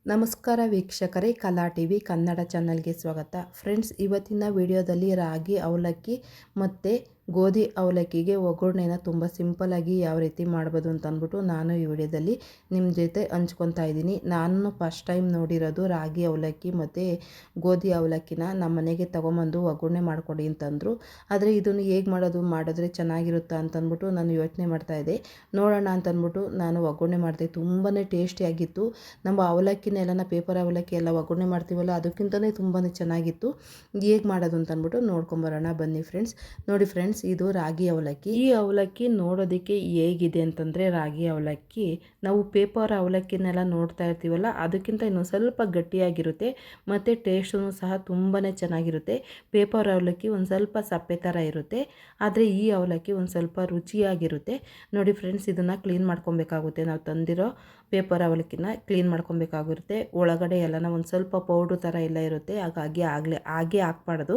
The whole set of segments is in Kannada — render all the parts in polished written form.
ನಮಸ್ಕಾರ ವೀಕ್ಷಕರೇ, ಕಲಾ ಟಿವಿ ಕನ್ನಡ ಚಾನಲ್ಗೆ ಸ್ವಾಗತ. ಫ್ರೆಂಡ್ಸ್, ಇವತ್ತಿನ ವಿಡಿಯೋದಲ್ಲಿ ರಾಗಿ ಅವಲಕ್ಕಿ ಮತ್ತು ಗೋಧಿ ಅವಲಕ್ಕಿಗೆ ಒಗ್ಗರಣೆನ ತುಂಬ ಸಿಂಪಲ್ಲಾಗಿ ಯಾವ ರೀತಿ ಮಾಡ್ಬೋದು ಅಂತ ಅಂದ್ಬಿಟ್ಟು ನಾನು ಈ ವಿಡಿಯೋದಲ್ಲಿ ನಿಮ್ಮ ಜೊತೆ ಹಂಚ್ಕೊತಾ ಇದ್ದೀನಿ. ನಾನು ಫಸ್ಟ್ ಟೈಮ್ ನೋಡಿರೋದು ರಾಗಿ ಅವಲಕ್ಕಿ ಮತ್ತು ಗೋಧಿ ಅವಲಕ್ಕಿನ ನಮ್ಮ ಮನೆಗೆ ತೊಗೊಂಬಂದು ಒಗ್ಗರಣೆ ಮಾಡಿಕೊಡಿ ಅಂತಂದರು. ಆದರೆ ಇದನ್ನು ಹೇಗೆ ಮಾಡಿದ್ರೆ ಚೆನ್ನಾಗಿರುತ್ತಾ ಅಂತಂದ್ಬಿಟ್ಟು ನಾನು ಯೋಚನೆ ಮಾಡ್ತಾಯಿದ್ದೆ. ನೋಡೋಣ ಅಂತಂದ್ಬಿಟ್ಟು ನಾನು ಒಗ್ಗರಣೆ ಮಾಡಿದೆ. ತುಂಬಾ ಟೇಸ್ಟಿಯಾಗಿತ್ತು. ನಮ್ಮ ಅವಲಕ್ಕಿನೆಲ್ಲ ಪೇಪರ್ ಅವಲಕ್ಕಿ ಎಲ್ಲ ಒಗ್ಗರಣೆ ಮಾಡ್ತೀವಲ್ಲ, ಅದಕ್ಕಿಂತಲೇ ತುಂಬಾ ಚೆನ್ನಾಗಿತ್ತು. ಹೇಗೆ ಮಾಡೋದು ಅಂತ ಅಂದ್ಬಿಟ್ಟು ನೋಡ್ಕೊಂಬರೋಣ ಬನ್ನಿ ಫ್ರೆಂಡ್ಸ್. ನೋಡಿ ಫ್ರೆಂಡ್ಸ್, ಇದು ರಾಗಿ ಅವಲಕ್ಕಿ. ಈ ಅವಲಕ್ಕಿ ನೋಡೋದಕ್ಕೆ ಹೇಗಿದೆ ಅಂತಂದರೆ, ರಾಗಿ ಅವಲಕ್ಕಿ ನಾವು ಪೇಪರ್ ಅವಲಕ್ಕಿನೆಲ್ಲ ನೋಡ್ತಾ ಇರ್ತೀವಲ್ಲ, ಅದಕ್ಕಿಂತ ಇನ್ನೊಂದು ಸ್ವಲ್ಪ ಗಟ್ಟಿಯಾಗಿರುತ್ತೆ ಮತ್ತು ಟೇಸ್ಟೂ ಸಹ ತುಂಬಾ ಚೆನ್ನಾಗಿರುತ್ತೆ. ಪೇಪರ್ ಅವಲಕ್ಕಿ ಒಂದು ಸ್ವಲ್ಪ ಸಪ್ಪೆ ಥರ ಇರುತ್ತೆ, ಆದರೆ ಈ ಅವಲಕ್ಕಿ ಒಂದು ಸ್ವಲ್ಪ ರುಚಿಯಾಗಿರುತ್ತೆ. ನೋಡಿ ಫ್ರೆಂಡ್ಸ್, ಇದನ್ನು ಕ್ಲೀನ್ ಮಾಡ್ಕೊಬೇಕಾಗುತ್ತೆ. ನಾವು ತಂದಿರೋ ಪೇಪರ್ ಅವಲಕ್ಕಿನ ಕ್ಲೀನ್ ಮಾಡ್ಕೊಬೇಕಾಗಿರುತ್ತೆ. ಒಳಗಡೆ ಎಲ್ಲನ ಒಂದು ಸ್ವಲ್ಪ ಪೌಡ್ರ್ ಥರ ಎಲ್ಲ ಇರುತ್ತೆ, ಹಾಗೆ ಹಾಕ್ಬಾರ್ದು.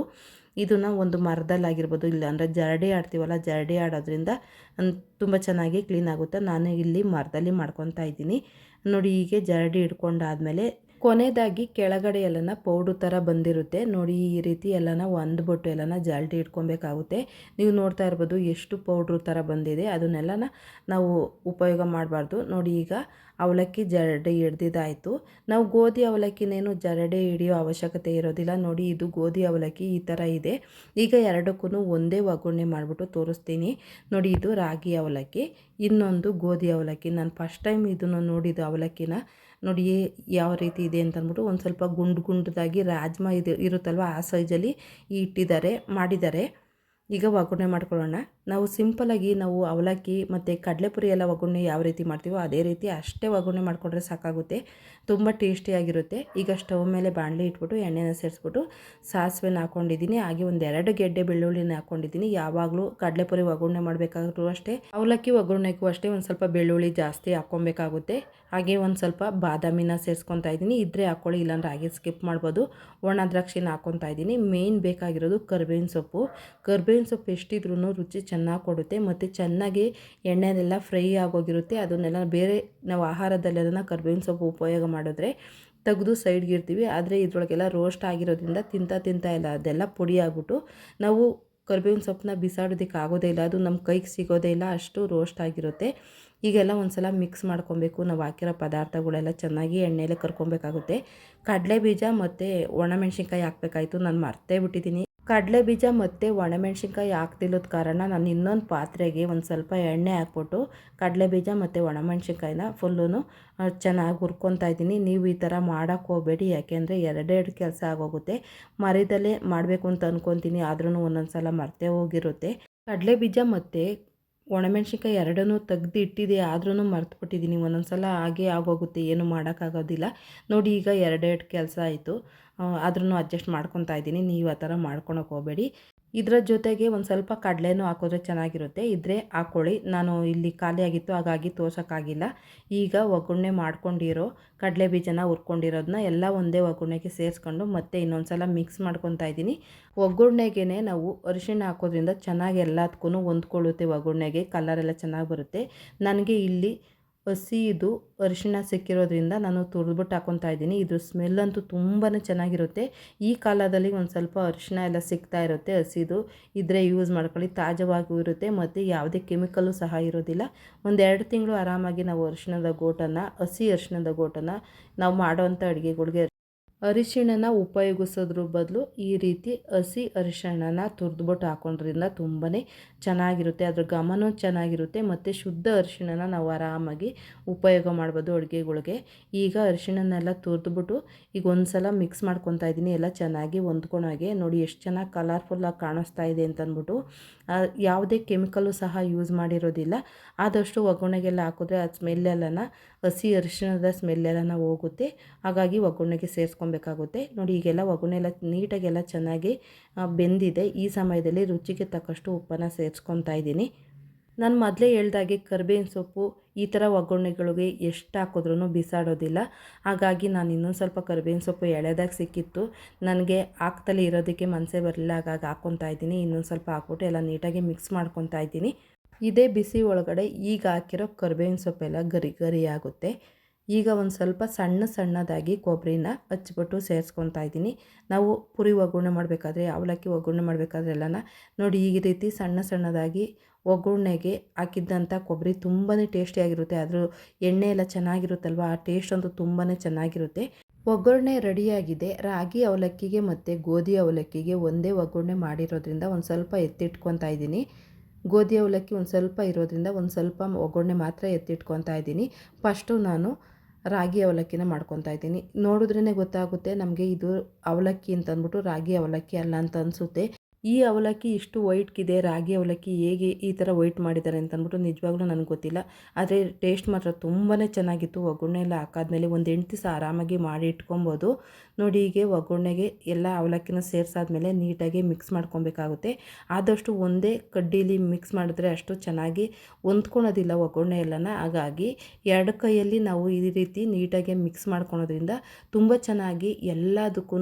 ಇದನ್ನು ಒಂದು ಮರದಲ್ಲಾಗಿರ್ಬೋದು, ಇಲ್ಲಾಂದರೆ ಜರಡಿ ಆಡ್ತೀವಲ್ಲ, ಜರಡಿ ಆಡೋದ್ರಿಂದ ತುಂಬ ಚೆನ್ನಾಗಿ ಕ್ಲೀನ್ ಆಗುತ್ತೆ. ನಾನು ಇಲ್ಲಿ ಮರದಲ್ಲಿ ಮಾಡ್ಕೊತಾ ಇದ್ದೀನಿ. ನೋಡಿ, ಹೀಗೆ ಜರಡಿ ಹಿಡ್ಕೊಂಡಾದ್ಮೇಲೆ ಕೊನೆಯದಾಗಿ ಕೆಳಗಡೆ ಎಲ್ಲನ ಪೌಡ್ರ್ ಥರ ಬಂದಿರುತ್ತೆ. ನೋಡಿ, ಈ ರೀತಿ ಎಲ್ಲನ ಒಂದ್ಬಿಟ್ಟು ಎಲ್ಲನ ಜರಡಿ ಇಟ್ಕೊಬೇಕಾಗುತ್ತೆ. ನೀವು ನೋಡ್ತಾ ಇರ್ಬೋದು ಎಷ್ಟು ಪೌಡ್ರ್ ಥರ ಬಂದಿದೆ. ಅದನ್ನೆಲ್ಲನ ನಾವು ಉಪಯೋಗ ಮಾಡಬಾರ್ದು. ನೋಡಿ, ಈಗ ಅವಲಕ್ಕಿ ಜರಡಿ ಹಿಡ್ದಿದ್ದಾಯಿತು. ನಾವು ಗೋಧಿ ಅವಲಕ್ಕಿನೇನು ಜರಡಿ ಹಿಡಿಯೋ ಅವಶ್ಯಕತೆ ಇರೋದಿಲ್ಲ. ನೋಡಿ, ಇದು ಗೋಧಿ ಅವಲಕ್ಕಿ ಈ ಥರ ಇದೆ. ಈಗ ಎರಡಕ್ಕೂ ಒಂದೇ ಒಗ್ಗರಣೆ ಮಾಡಿಬಿಟ್ಟು ತೋರಿಸ್ತೀನಿ. ನೋಡಿ, ಇದು ರಾಗಿ ಅವಲಕ್ಕಿ, ಇನ್ನೊಂದು ಗೋಧಿ ಅವಲಕ್ಕಿ. ನಾನು ಫಸ್ಟ್ ಟೈಮ್ ಇದನ್ನು ನೋಡಿದ್ದು ಅವಲಕ್ಕಿನ. ನೋಡಿ ಯಾವ ರೀತಿ ಇದೆ ಅಂತಂದ್ಬಿಟ್ಟು ಒಂದು ಸ್ವಲ್ಪ ಗುಂಡದಾಗಿ ರಾಜ್ಮಾ ಇರುತ್ತಲ್ವ, ಆ ಸೈಜಲ್ಲಿ ಮಾಡಿದ್ದಾರೆ. ಈಗ ಒಗ್ಗರಣೆ ಮಾಡ್ಕೊಳ್ಳೋಣ. ನಾವು ಸಿಂಪಲಾಗಿ ನಾವು ಅವಲಕ್ಕಿ ಮತ್ತು ಕಡಲೆಪುರಿ ಎಲ್ಲ ಒಗ್ಗರಣೆ ಯಾವ ರೀತಿ ಮಾಡ್ತೀವೋ ಅದೇ ರೀತಿ ಅಷ್ಟೇ ಒಗ್ಗರಣೆ ಮಾಡಿಕೊಂಡ್ರೆ ಸಾಕಾಗುತ್ತೆ. ತುಂಬ ಟೇಸ್ಟಿಯಾಗಿರುತ್ತೆ. ಈಗ ಸ್ಟವ್ ಮೇಲೆ ಬಾಣಲೆ ಇಟ್ಬಿಟ್ಟು ಎಣ್ಣೆನ ಸೇರಿಸ್ಬಿಟ್ಟು ಸಾಸಿವೆನ ಹಾಕ್ಕೊಂಡಿದ್ದೀನಿ. ಹಾಗೆ ಒಂದು 2 ಗೆಡ್ಡೆ ಬೆಳ್ಳುಳ್ಳಿನ ಹಾಕ್ಕೊಂಡಿದ್ದೀನಿ. ಯಾವಾಗಲೂ ಕಡಲೆಪುರಿ ಒಗ್ಗರಣೆ ಮಾಡಬೇಕಾದ್ರೂ ಅಷ್ಟೇ, ಅವಲಕ್ಕಿ ಒಗ್ಗರಣೆಗೂ ಅಷ್ಟೇ ಒಂದು ಸ್ವಲ್ಪ ಬೆಳ್ಳುಳ್ಳಿ ಜಾಸ್ತಿ ಹಾಕ್ಕೊಬೇಕಾಗುತ್ತೆ. ಹಾಗೆ ಒಂದು ಸ್ವಲ್ಪ ಬಾದಾಮಿನ ಸೇರಿಸ್ಕೊತಾ ಇದ್ದೀನಿ. ಇದ್ದರೆ ಹಾಕ್ಕೊಳ್ಳಿ, ಇಲ್ಲಾಂದ್ರೆ ಹಾಗೆ ಸ್ಕಿಪ್ ಮಾಡ್ಬೋದು. ಒಣ ದ್ರಾಕ್ಷಿನ ಹಾಕ್ಕೊತಾ ಇದ್ದೀನಿ. ಮೇಯ್ನ್ ಬೇಕಾಗಿರೋದು ಕರ್ಬೇವಿನ ಸೊಪ್ಪು ಎಷ್ಟಿದ್ರೂ ರುಚಿ ಚೆನ್ನಾಗಿ ಕೊಡುತ್ತೆ ಮತ್ತು ಚೆನ್ನಾಗಿ ಎಣ್ಣೆನೆಲ್ಲ ಫ್ರೈ ಆಗೋಗಿರುತ್ತೆ. ಅದನ್ನೆಲ್ಲ ಬೇರೆ ನಾವು ಆಹಾರದಲ್ಲೆಲ್ಲ ಕರ್ಬೇವಿನ ಸೊಪ್ಪು ಉಪಯೋಗ ಮಾಡಿದ್ರೆ ತೆಗೆದು ಸೈಡ್ಗೆ ಇರ್ತೀವಿ. ಆದರೆ ಇದರೊಳಗೆಲ್ಲ ರೋಸ್ಟ್ ಆಗಿರೋದ್ರಿಂದ ತಿಂತಾ ಇಲ್ಲ ಅದೆಲ್ಲ ಪುಡಿ ಆಗಿಬಿಟ್ಟು ನಾವು ಕರ್ಬೇವಿನ ಸೊಪ್ಪನ್ನ ಬಿಸಾಡೋದಕ್ಕೆ ಆಗೋದೇ ಇಲ್ಲ. ಅದು ನಮ್ಮ ಕೈಗೆ ಸಿಗೋದೇ ಇಲ್ಲ, ಅಷ್ಟು ರೋಸ್ಟ್ ಆಗಿರುತ್ತೆ. ಈಗೆಲ್ಲ ಒಂದು ಸಲ ಮಿಕ್ಸ್ ಮಾಡ್ಕೊಬೇಕು. ನಾವು ಹಾಕಿರೋ ಪದಾರ್ಥಗಳೆಲ್ಲ ಚೆನ್ನಾಗಿ ಎಣ್ಣೆಲೆ ಕರ್ಕೊಬೇಕಾಗುತ್ತೆ. ಕಡಲೆ ಬೀಜ ಮತ್ತು ಒಣಮೆಣ್ಸಿನ್ಕಾಯಿ ಹಾಕಬೇಕಾಯ್ತು, ನಾನು ಮರ್ತೇ ಬಿಟ್ಟಿದ್ದೀನಿ. ಕಡಲೆ ಬೀಜ ಮತ್ತು ಒಣಮೆಣ್ಸಿನ್ಕಾಯಿ ಹಾಕ್ತಿಲ್ಲದ ಕಾರಣ ನಾನು ಇನ್ನೊಂದು ಪಾತ್ರೆಗೆ ಒಂದು ಸ್ವಲ್ಪ ಎಣ್ಣೆ ಹಾಕ್ಬಿಟ್ಟು ಕಡಲೆ ಬೀಜ ಮತ್ತು ಒಣಮೆಣ್ಸಿನ್ಕಾಯಿನ ಫುಲ್ಲೂ ಚೆನ್ನಾಗಿ ಹುರ್ಕೊತಾ ಇದ್ದೀನಿ. ನೀವು ಈ ಥರ ಮಾಡೋಕ್ಕೆ ಹೋಗಬೇಡಿ, ಯಾಕೆಂದರೆ ಎರಡೆರಡು ಕೆಲಸ ಆಗೋಗುತ್ತೆ. ಮರದಲ್ಲೇ ಮಾಡಬೇಕು ಅಂತ ಅಂದ್ಕೊತೀನಿ, ಆದ್ರೂ ಒಂದೊಂದು ಸಲ ಮರ್ತೇ ಹೋಗಿರುತ್ತೆ. ಕಡಲೆ ಬೀಜ ಮತ್ತು ಒಣಮೆಣ್ಸಿನ್ಕಾಯಿ ಎರಡನ್ನೂ ತೆಗ್ದು ಇಟ್ಟಿದೆ, ಆದ್ರೂ ಮರ್ತುಬಿಟ್ಟಿದ್ದೀನಿ. ಒಂದೊಂದು ಸಲ ಹಾಗೆ ಆಗೋಗುತ್ತೆ, ಏನು ಮಾಡೋಕ್ಕಾಗೋದಿಲ್ಲ. ನೋಡಿ, ಈಗ ಎರಡೆರಡು ಕೆಲಸ ಆಯಿತು, ಆದ್ರೂ ಅಡ್ಜಸ್ಟ್ ಮಾಡ್ಕೊತಾ ಇದ್ದೀನಿ. ನೀವು ಆ ಥರ ಮಾಡ್ಕೊಳಕ್ಕೆ ಹೋಗಬೇಡಿ. ಇದರ ಜೊತೆಗೆ ಒಂದು ಸ್ವಲ್ಪ ಕಡಲೆನೂ ಹಾಕಿದ್ರೆ ಚೆನ್ನಾಗಿರುತ್ತೆ, ಇದ್ದರೆ ಹಾಕ್ಕೊಳ್ಳಿ. ನಾನು ಇಲ್ಲಿ ಖಾಲಿಯಾಗಿತ್ತು, ಹಾಗಾಗಿ ತೋರ್ಸೋಕ್ಕಾಗಿಲ್ಲ. ಈಗ ಒಗ್ಗರಣೆ ಮಾಡ್ಕೊಂಡಿರೋ ಕಡಲೆ ಬೀಜನ ಹುರ್ಕೊಂಡಿರೋದನ್ನ ಎಲ್ಲ ಒಂದೇ ಒಗ್ಗರಣೆಗೆ ಸೇರಿಸ್ಕೊಂಡು ಮತ್ತೆ ಇನ್ನೊಂದು ಸಲ ಮಿಕ್ಸ್ ಮಾಡ್ಕೊತಾ ಇದ್ದೀನಿ. ಒಗ್ಗರಣೆಗೆ ನಾವು ಅರಿಶಿಣ ಹಾಕೋದ್ರಿಂದ ಚೆನ್ನಾಗಿ ಎಲ್ಲದಕ್ಕೂ ಹೊಂದ್ಕೊಳ್ಳುತ್ತೆ. ಒಗ್ಗರಣೆಗೆ ಕಲರೆಲ್ಲ ಚೆನ್ನಾಗಿ ಬರುತ್ತೆ. ನನಗೆ ಇಲ್ಲಿ ಹಸಿದು ಅರಿಶಿಣ ಸಿಕ್ಕಿರೋದ್ರಿಂದ ನಾನು ತುರಿದ್ಬಿಟ್ಟು ಹಾಕ್ಕೊತಾ ಇದ್ದೀನಿ. ಇದು ಸ್ಮೆಲ್ ಅಂತೂ ತುಂಬಾ ಚೆನ್ನಾಗಿರುತ್ತೆ. ಈ ಕಾಲದಲ್ಲಿ ಒಂದು ಸ್ವಲ್ಪ ಅರಿಶಿಣ ಎಲ್ಲ ಸಿಗ್ತಾ ಇರುತ್ತೆ ಹಸಿದು, ಇದ್ದರೆ ಯೂಸ್ ಮಾಡ್ಕೊಳ್ಳಿ. ತಾಜಾವಾಗೂ ಇರುತ್ತೆ ಮತ್ತು ಯಾವುದೇ ಕೆಮಿಕಲ್ಲು ಸಹ ಇರೋದಿಲ್ಲ. 1-2 ತಿಂಗಳು ಆರಾಮಾಗಿ ನಾವು ಹಸಿ ಅರಿಶಿಣದ ಗೋಟನ್ನು ನಾವು ಮಾಡೋವಂಥ ಅಡುಗೆಗಳಿಗೆ ಅರಿಶಿಣನ ಉಪಯೋಗಿಸೋದ್ರ ಬದಲು ಈ ರೀತಿ ಹಸಿ ಅರಿಶಿಣನ ತುರಿದ್ಬಿಟ್ಟು ಹಾಕೋದ್ರಿಂದ ತುಂಬಾ ಚೆನ್ನಾಗಿರುತ್ತೆ. ಅದ್ರ ಘಮನೂ ಚೆನ್ನಾಗಿರುತ್ತೆ ಮತ್ತು ಶುದ್ಧ ಅರಿಶಿಣನ ನಾವು ಆರಾಮಾಗಿ ಉಪಯೋಗ ಮಾಡ್ಬೋದು ಅಡುಗೆಗಳಿಗೆ. ಈಗ ಅರಿಶಿಣನೆಲ್ಲ ತುರಿದ್ಬಿಟ್ಟು ಈಗ ಒಂದು ಸಲ ಮಿಕ್ಸ್ ಮಾಡ್ಕೊತಾ ಇದ್ದೀನಿ, ಎಲ್ಲ ಚೆನ್ನಾಗಿ ಹೊಂದ್ಕೊಳೋಗೆ. ನೋಡಿ ಎಷ್ಟು ಚೆನ್ನಾಗಿ ಕಲರ್ಫುಲ್ಲಾಗಿ ಕಾಣಿಸ್ತಾ ಇದೆ ಅಂತಂದ್ಬಿಟ್ಟು. ಯಾವುದೇ ಕೆಮಿಕಲ್ಲು ಸಹ ಯೂಸ್ ಮಾಡಿರೋದಿಲ್ಲ. ಆದಷ್ಟು ಒಗ್ಗರಣೆಗೆಲ್ಲ ಹಾಕಿದ್ರೆ ಅದು ಸ್ಮೆಲ್ಲೆಲ್ಲನ ಹಸಿ ಅರಿಶಿಣದ ಸ್ಮೆಲ್ಲೆಲ್ಲನ ಹೋಗುತ್ತೆ, ಹಾಗಾಗಿ ಒಗ್ಗರಣೆಗೆ ಸೇರಿಸ್ಕೊಬೇಕಾಗುತ್ತೆ. ನೋಡಿ, ಈಗೆಲ್ಲ ಒಗ್ಗರಣೆ ಎಲ್ಲ ನೀಟಾಗೆಲ್ಲ ಚೆನ್ನಾಗಿ ಬೆಂದಿದೆ. ಈ ಸಮಯದಲ್ಲಿ ರುಚಿಗೆ ತಕ್ಕಷ್ಟು ಉಪ್ಪನ್ನು ಸೇರಿಸ್ಕೊತಾ ಇದ್ದೀನಿ. ನಾನು ಮೊದಲೇ ಹೇಳ್ದಾಗೆ ಕರ್ಬೇವಿನ ಸೊಪ್ಪು ಈ ಥರ ಒಗ್ಗರಣೆಗಳಿಗೆ ಎಷ್ಟು ಹಾಕಿದ್ರೂ ಬಿಸಾಡೋದಿಲ್ಲ. ಹಾಗಾಗಿ ನಾನು ಇನ್ನೊಂದು ಸ್ವಲ್ಪ ಕರ್ಬೇವಿನ ಸೊಪ್ಪು ಎಳೆದಾಗಿ ಸಿಕ್ಕಿತ್ತು, ನನಗೆ ಹಾಕ್ತಲೇ ಇರೋದಕ್ಕೆ ಮನಸ್ಸೇ ಬರಲಿಲ್ಲ, ಹಾಗಾಗಿ ಹಾಕ್ಕೊತಾ ಇದ್ದೀನಿ. ಇನ್ನೊಂದು ಸ್ವಲ್ಪ ಹಾಕ್ಬಿಟ್ಟು ಎಲ್ಲ ನೀಟಾಗಿ ಮಿಕ್ಸ್ ಮಾಡ್ಕೊತಾ ಇದ್ದೀನಿ. ಇದೇ ಬಿಸಿ ಒಳಗಡೆ ಈಗ ಹಾಕಿರೋ ಕರ್ಬೇವಿನ ಸೊಪ್ಪೆಲ್ಲ ಗರಿ ಗರಿ ಆಗುತ್ತೆ. ಈಗ ಒಂದು ಸ್ವಲ್ಪ ಸಣ್ಣದಾಗಿ ಕೊಬ್ಬರಿನ ಹಚ್ಬಿಟ್ಟು ಸೇರಿಸ್ಕೊತಾ ಇದ್ದೀನಿ. ನಾವು ಪುರಿ ಒಗ್ಗರಣೆ ಮಾಡಬೇಕಾದ್ರೆ, ಅವಲಕ್ಕಿ ಒಗ್ಗರಣೆ ಮಾಡಬೇಕಾದ್ರೆ ಎಲ್ಲನ ನೋಡಿ ಈ ರೀತಿ ಸಣ್ಣದಾಗಿ ಒಗ್ಗರಣೆಗೆ ಹಾಕಿದ್ದಂಥ ಕೊಬ್ಬರಿ ತುಂಬಾ ಟೇಸ್ಟಿಯಾಗಿರುತ್ತೆ. ಅದ್ರ ಎಣ್ಣೆ ಎಲ್ಲ ಚೆನ್ನಾಗಿರುತ್ತಲ್ವ, ಆ ಟೇಸ್ಟ್ ಅಂತೂ ತುಂಬಾ ಚೆನ್ನಾಗಿರುತ್ತೆ. ಒಗ್ಗರಣೆ ರೆಡಿಯಾಗಿದೆ. ರಾಗಿ ಅವಲಕ್ಕಿಗೆ ಮತ್ತು ಗೋಧಿ ಅವಲಕ್ಕಿಗೆ ಒಂದೇ ಒಗ್ಗರಣೆ ಮಾಡಿರೋದ್ರಿಂದ ಒಂದು ಸ್ವಲ್ಪ ಎತ್ತಿಟ್ಕೊತಾ ಇದ್ದೀನಿ. ಗೋಧಿ ಅವಲಕ್ಕಿ ಒಂದು ಸ್ವಲ್ಪ ಇರೋದ್ರಿಂದ ಒಂದು ಸ್ವಲ್ಪ ಒಗ್ಗರಣೆ ಮಾತ್ರ ಎತ್ತಿಟ್ಕೊತಾ ಇದ್ದೀನಿ. ಫಸ್ಟು ನಾನು ರಾಗಿ ಅವಲಕ್ಕಿನ ಮಾಡ್ಕೊತಾ ಇದ್ದೀನಿ. ನೋಡಿದ್ರೇ ಗೊತ್ತಾಗುತ್ತೆ ನಮಗೆ ಇದು ಅವಲಕ್ಕಿ ಅಂತಂದ್ಬಿಟ್ಟು ರಾಗಿ ಅವಲಕ್ಕಿ ಅಲ್ಲ ಅಂತ ಅನಿಸುತ್ತೆ. ಈ ಅವಲಕ್ಕಿ ಇಷ್ಟು ವೈಟ್ಗಿದೆ, ರಾಗಿ ಅವಲಕ್ಕಿ ಹೇಗೆ ಈ ಥರ ವೈಟ್ ಮಾಡಿದ್ದಾರೆ ಅಂತಂದ್ಬಿಟ್ಟು ನಿಜವಾಗ್ಲೂ ನನಗೆ ಗೊತ್ತಿಲ್ಲ. ಆದರೆ ಟೇಸ್ಟ್ ಮಾತ್ರ ತುಂಬಾ ಚೆನ್ನಾಗಿತ್ತು. ಒಗ್ಗರಣೆ ಎಲ್ಲ ಹಾಕಾದ್ಮೇಲೆ ಒಂದು 8 ದಿವಸ ಆರಾಮಾಗಿ ಮಾಡಿ ಇಟ್ಕೊಬೋದು. ನೋಡಿ ಹೀಗೆ ಒಗ್ಗರಣೆಗೆ ಎಲ್ಲ ಅವಲಕ್ಕಿನ ಸೇರಿಸಾದ್ಮೇಲೆ ನೀಟಾಗಿ ಮಿಕ್ಸ್ ಮಾಡ್ಕೊಬೇಕಾಗುತ್ತೆ. ಆದಷ್ಟು ಒಂದೇ ಕಡ್ಡೀಲಿ ಮಿಕ್ಸ್ ಮಾಡಿದ್ರೆ ಅಷ್ಟು ಚೆನ್ನಾಗಿ ಹೊಂದ್ಕೊಳೋದಿಲ್ಲ ಒಗ್ಗರಣೆ ಎಲ್ಲನ. ಹಾಗಾಗಿ 2 ಕೈಯಲ್ಲಿ ನಾವು ಈ ರೀತಿ ನೀಟಾಗಿ ಮಿಕ್ಸ್ ಮಾಡ್ಕೊಳೋದ್ರಿಂದ ತುಂಬ ಚೆನ್ನಾಗಿ ಎಲ್ಲದಕ್ಕೂ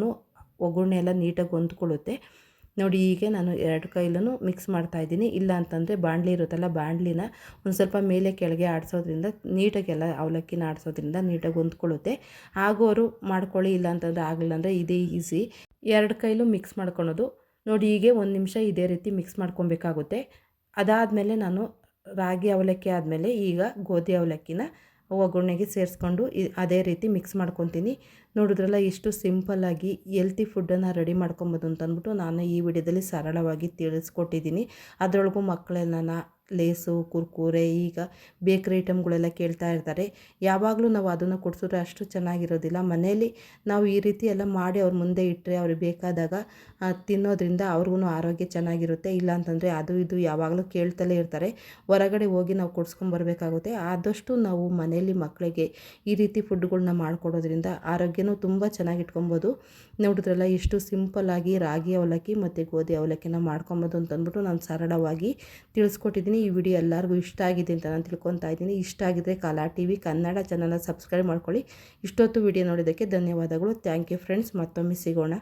ಒಗ್ಗರಣೆ ಎಲ್ಲ ನೀಟಾಗಿ ಹೊಂದ್ಕೊಳ್ಳುತ್ತೆ. ನೋಡಿ ಹೀಗೆ ನಾನು 2 ಕೈಲೂ ಮಿಕ್ಸ್ ಮಾಡ್ತಾಯಿದ್ದೀನಿ. ಇಲ್ಲ ಅಂತಂದರೆ ಬಾಣಲಿ ಇರುತ್ತಲ್ಲ, ಬಾಣಲಿನ ಒಂದು ಸ್ವಲ್ಪ ಮೇಲೆ ಕೆಳಗೆ ಆಡಿಸೋದ್ರಿಂದ ನೀಟಾಗೆಲ್ಲ ಅವಲಕ್ಕಿನ ಆಡಿಸೋದ್ರಿಂದ ನೀಟಾಗಿ ಹೊಂದ್ಕೊಳ್ಳುತ್ತೆ. ಆಗೋರು ಮಾಡ್ಕೊಳ್ಳಿ, ಇಲ್ಲ ಅಂತಂದರೆ ಆಗಲಿಲ್ಲ ಅಂದರೆ ಇದೇ ಈಸಿ. 2 ಕೈಲೂ ಮಿಕ್ಸ್ ಮಾಡ್ಕೊಳೋದು. ನೋಡಿ ಹೀಗೆ 1 ನಿಮಿಷ ಇದೇ ರೀತಿ ಮಿಕ್ಸ್ ಮಾಡ್ಕೊಬೇಕಾಗುತ್ತೆ. ಅದಾದಮೇಲೆ ನಾನು ರಾಗಿ ಅವಲಕ್ಕಿ ಆದಮೇಲೆ ಈಗ ಗೋಧಿ ಅವಲಕ್ಕಿನ ಒಗ್ಗರಣೆಗೆ ಸೇರಿಸ್ಕೊಂಡು ಅದೇ ರೀತಿ ಮಿಕ್ಸ್ ಮಾಡ್ಕೊತೀನಿ. ನೋಡಿದ್ರಲ್ಲ ಇಷ್ಟು ಸಿಂಪಲ್ಲಾಗಿ ಹೆಲ್ತಿ ಫುಡ್ಡನ್ನು ರೆಡಿ ಮಾಡ್ಕೊಬೋದು ಅಂತಂದ್ಬಿಟ್ಟು ನಾನು ಈ ವಿಡಿಯೋದಲ್ಲಿ ಸರಳವಾಗಿ ತಿಳಿಸ್ಕೊಟ್ಟಿದ್ದೀನಿ. ಅದರೊಳಗೂ ಮಕ್ಕಳೆಲ್ಲ ಲೇಸು, ಕುರ್ಕುರೆ, ಈಗ ಬೇಕ್ರಿ ಐಟಮ್ಗಳೆಲ್ಲ ಕೇಳ್ತಾ ಇರ್ತಾರೆ. ಯಾವಾಗಲೂ ನಾವು ಅದನ್ನು ಕೊಡಿಸಿದ್ರೆ ಅಷ್ಟು ಚೆನ್ನಾಗಿರೋದಿಲ್ಲ. ಮನೇಲಿ ನಾವು ಈ ರೀತಿ ಎಲ್ಲ ಮಾಡಿ ಅವ್ರ ಮುಂದೆ ಇಟ್ಟರೆ ಅವ್ರಿಗೆ ಬೇಕಾದಾಗ ತಿನ್ನೋದ್ರಿಂದ ಅವ್ರಿಗೂ ಆರೋಗ್ಯ ಚೆನ್ನಾಗಿರುತ್ತೆ. ಇಲ್ಲ ಅಂತಂದರೆ ಅದು ಇದು ಯಾವಾಗಲೂ ಕೇಳ್ತಲೇ ಇರ್ತಾರೆ. ಹೊರಗಡೆ ಹೋಗಿ ನಾವು ಕೊಡಿಸ್ಕೊಂಬರ್ಬೇಕಾಗುತ್ತೆ. ಆದಷ್ಟು ನಾವು ಮನೇಲಿ ಮಕ್ಕಳಿಗೆ ಈ ರೀತಿ ಫುಡ್ಗಳನ್ನ ಮಾಡಿಕೊಡೋದ್ರಿಂದ ಆರೋಗ್ಯನೂ ತುಂಬ ಚೆನ್ನಾಗಿ ಇಟ್ಕೊಬೋದು. ನೋಡಿದ್ರಲ್ಲ ಇಷ್ಟು ಸಿಂಪಲ್ಲಾಗಿ ರಾಗಿ ಅವಲಕ್ಕಿ ಮತ್ತು ಗೋಧಿ ಅವಲಕ್ಕಿನ ಮಾಡ್ಕೊಬೋದು ಅಂತಂದ್ಬಿಟ್ಟು ನಾನು ಸರಳವಾಗಿ ತಿಳಿಸ್ಕೊಟ್ಟಿದ್ದೀನಿ. ಈ ವಿಡಿಯೋ ಎಲ್ಲರಿಗೂ ಇಷ್ಟ ಆಗಿದೆ ಅಂತ ನಾನು ತಿಳ್ಕೊತಾ ಇದ್ದೀನಿ. ಇಷ್ಟ ಆಗಿದ್ದರೆ ಕಲಾ ಟಿವಿ ಕನ್ನಡ ಚಾನಲ್ನ ಸಬ್ಸ್ಕ್ರೈಬ್ ಮಾಡ್ಕೊಳ್ಳಿ. ಇಷ್ಟೊತ್ತು ವಿಡಿಯೋ ನೋಡಿದ್ದಕ್ಕೆ ಧನ್ಯವಾದಗಳು. Thank you friends. ಮತ್ತೊಮ್ಮೆ ಸಿಗೋಣ.